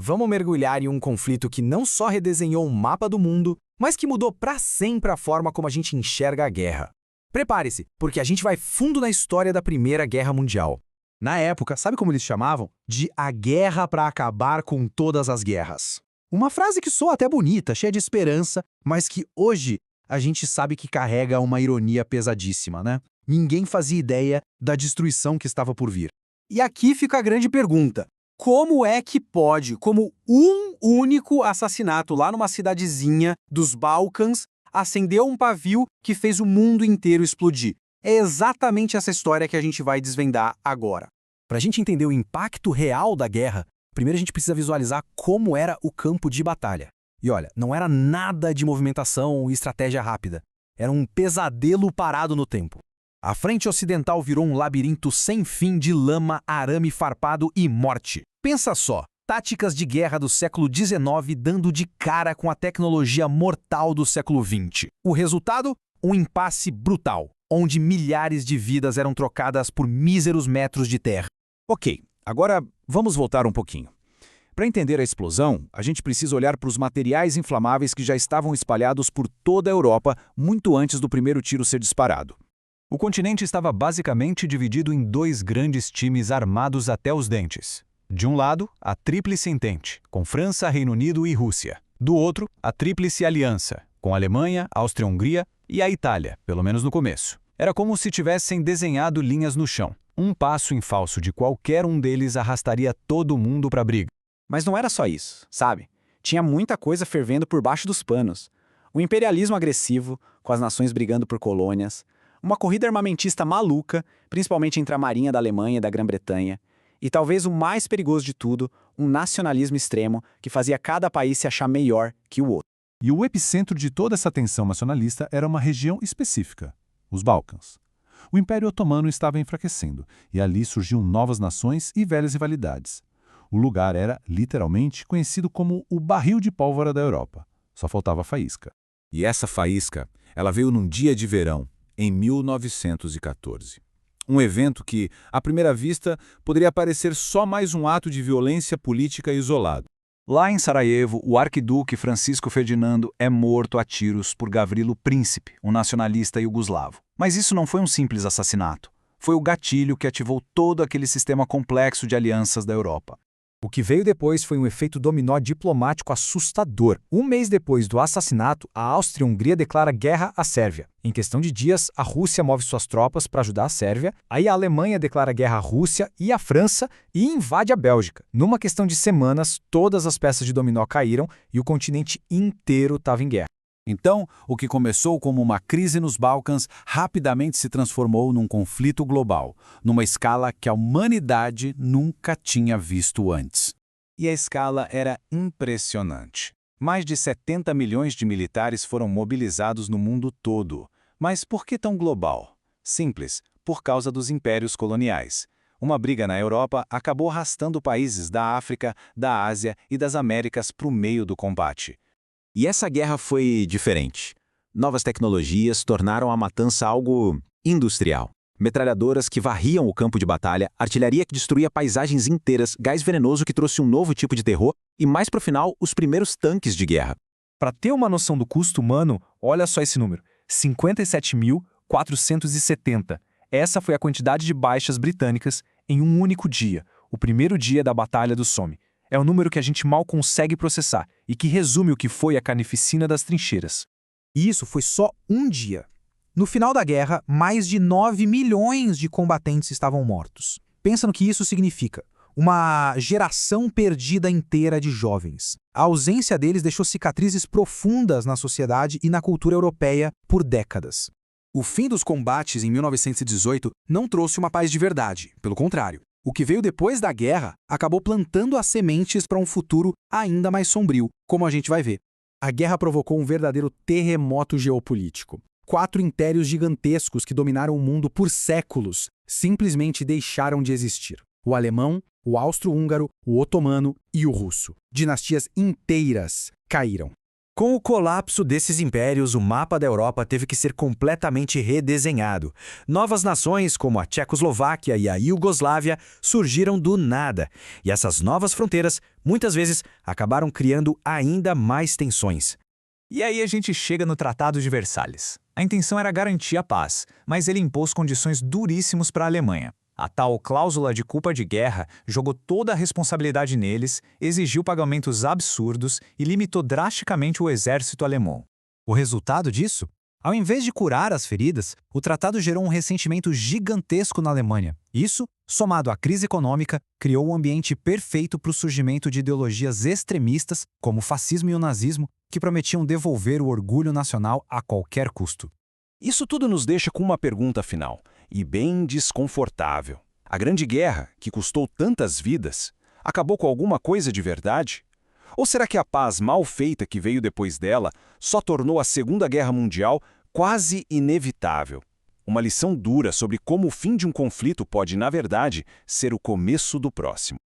Vamos mergulhar em um conflito que não só redesenhou o mapa do mundo, mas que mudou para sempre a forma como a gente enxerga a guerra. Prepare-se, porque a gente vai fundo na história da Primeira Guerra Mundial. Na época, sabe como eles chamavam? De a guerra para acabar com todas as guerras. Uma frase que soa até bonita, cheia de esperança, mas que hoje a gente sabe que carrega uma ironia pesadíssima, né? Ninguém fazia ideia da destruição que estava por vir. E aqui fica a grande pergunta. Como é que pode, como um único assassinato lá numa cidadezinha dos Balcãs, acendeu um pavio que fez o mundo inteiro explodir? É exatamente essa história que a gente vai desvendar agora. Para a gente entender o impacto real da guerra, primeiro a gente precisa visualizar como era o campo de batalha. E olha, não era nada de movimentação e estratégia rápida. Era um pesadelo parado no tempo. A frente ocidental virou um labirinto sem fim de lama, arame farpado e morte. Pensa só, táticas de guerra do século XIX dando de cara com a tecnologia mortal do século XX. O resultado? Um impasse brutal, onde milhares de vidas eram trocadas por míseros metros de terra. Ok, agora vamos voltar um pouquinho. Para entender a explosão, a gente precisa olhar para os materiais inflamáveis que já estavam espalhados por toda a Europa muito antes do primeiro tiro ser disparado. O continente estava basicamente dividido em dois grandes times armados até os dentes. De um lado, a Tríplice Entente, com França, Reino Unido e Rússia. Do outro, a Tríplice Aliança, com Alemanha, Áustria-Hungria e a Itália, pelo menos no começo. Era como se tivessem desenhado linhas no chão. Um passo em falso de qualquer um deles arrastaria todo mundo para a briga. Mas não era só isso, sabe? Tinha muita coisa fervendo por baixo dos panos. O imperialismo agressivo, com as nações brigando por colônias, uma corrida armamentista maluca, principalmente entre a Marinha da Alemanha e da Grã-Bretanha, e talvez o mais perigoso de tudo, um nacionalismo extremo que fazia cada país se achar melhor que o outro. E o epicentro de toda essa tensão nacionalista era uma região específica, os Balcãs. O Império Otomano estava enfraquecendo, e ali surgiam novas nações e velhas rivalidades. O lugar era, literalmente, conhecido como o barril de pólvora da Europa. Só faltava faísca. E essa faísca, ela veio num dia de verão, em 1914. Um evento que, à primeira vista, poderia parecer só mais um ato de violência política isolado. Lá em Sarajevo, o arquiduque Francisco Ferdinando é morto a tiros por Gavrilo Príncipe, um nacionalista iugoslavo. Mas isso não foi um simples assassinato. Foi o gatilho que ativou todo aquele sistema complexo de alianças da Europa. O que veio depois foi um efeito dominó diplomático assustador. Um mês depois do assassinato, a Áustria-Hungria declara guerra à Sérvia. Em questão de dias, a Rússia move suas tropas para ajudar a Sérvia, aí a Alemanha declara guerra à Rússia e à França e invade a Bélgica. Numa questão de semanas, todas as peças de dominó caíram e o continente inteiro estava em guerra. Então, o que começou como uma crise nos Balcãs rapidamente se transformou num conflito global, numa escala que a humanidade nunca tinha visto antes. E a escala era impressionante. Mais de 70 milhões de militares foram mobilizados no mundo todo. Mas por que tão global? Simples, por causa dos impérios coloniais. Uma briga na Europa acabou arrastando países da África, da Ásia e das Américas para o meio do combate. E essa guerra foi diferente. Novas tecnologias tornaram a matança algo industrial. Metralhadoras que varriam o campo de batalha, artilharia que destruía paisagens inteiras, gás venenoso que trouxe um novo tipo de terror e, mais pro final, os primeiros tanques de guerra. Para ter uma noção do custo humano, olha só esse número: 57.470. Essa foi a quantidade de baixas britânicas em um único dia, o primeiro dia da Batalha do Somme. É um número que a gente mal consegue processar e que resume o que foi a carnificina das trincheiras. E isso foi só um dia. No final da guerra, mais de 9 milhões de combatentes estavam mortos. Pensa no que isso significa. Uma geração perdida inteira de jovens. A ausência deles deixou cicatrizes profundas na sociedade e na cultura europeia por décadas. O fim dos combates em 1918 não trouxe uma paz de verdade, pelo contrário. O que veio depois da guerra acabou plantando as sementes para um futuro ainda mais sombrio, como a gente vai ver. A guerra provocou um verdadeiro terremoto geopolítico. 4 impérios gigantescos que dominaram o mundo por séculos simplesmente deixaram de existir. O alemão, o austro-húngaro, o otomano e o russo. Dinastias inteiras caíram. Com o colapso desses impérios, o mapa da Europa teve que ser completamente redesenhado. Novas nações, como a Tchecoslováquia e a Iugoslávia, surgiram do nada. E essas novas fronteiras, muitas vezes, acabaram criando ainda mais tensões. E aí a gente chega no Tratado de Versalhes. A intenção era garantir a paz, mas ele impôs condições duríssimas para a Alemanha. A tal cláusula de culpa de guerra jogou toda a responsabilidade neles, exigiu pagamentos absurdos e limitou drasticamente o exército alemão. O resultado disso? Ao invés de curar as feridas, o tratado gerou um ressentimento gigantesco na Alemanha. Isso, somado à crise econômica, criou um ambiente perfeito para o surgimento de ideologias extremistas, como o fascismo e o nazismo, que prometiam devolver o orgulho nacional a qualquer custo. Isso tudo nos deixa com uma pergunta final, e bem desconfortável. A Grande Guerra, que custou tantas vidas, acabou com alguma coisa de verdade? Ou será que a paz mal feita que veio depois dela só tornou a Segunda Guerra Mundial quase inevitável? Uma lição dura sobre como o fim de um conflito pode, na verdade, ser o começo do próximo.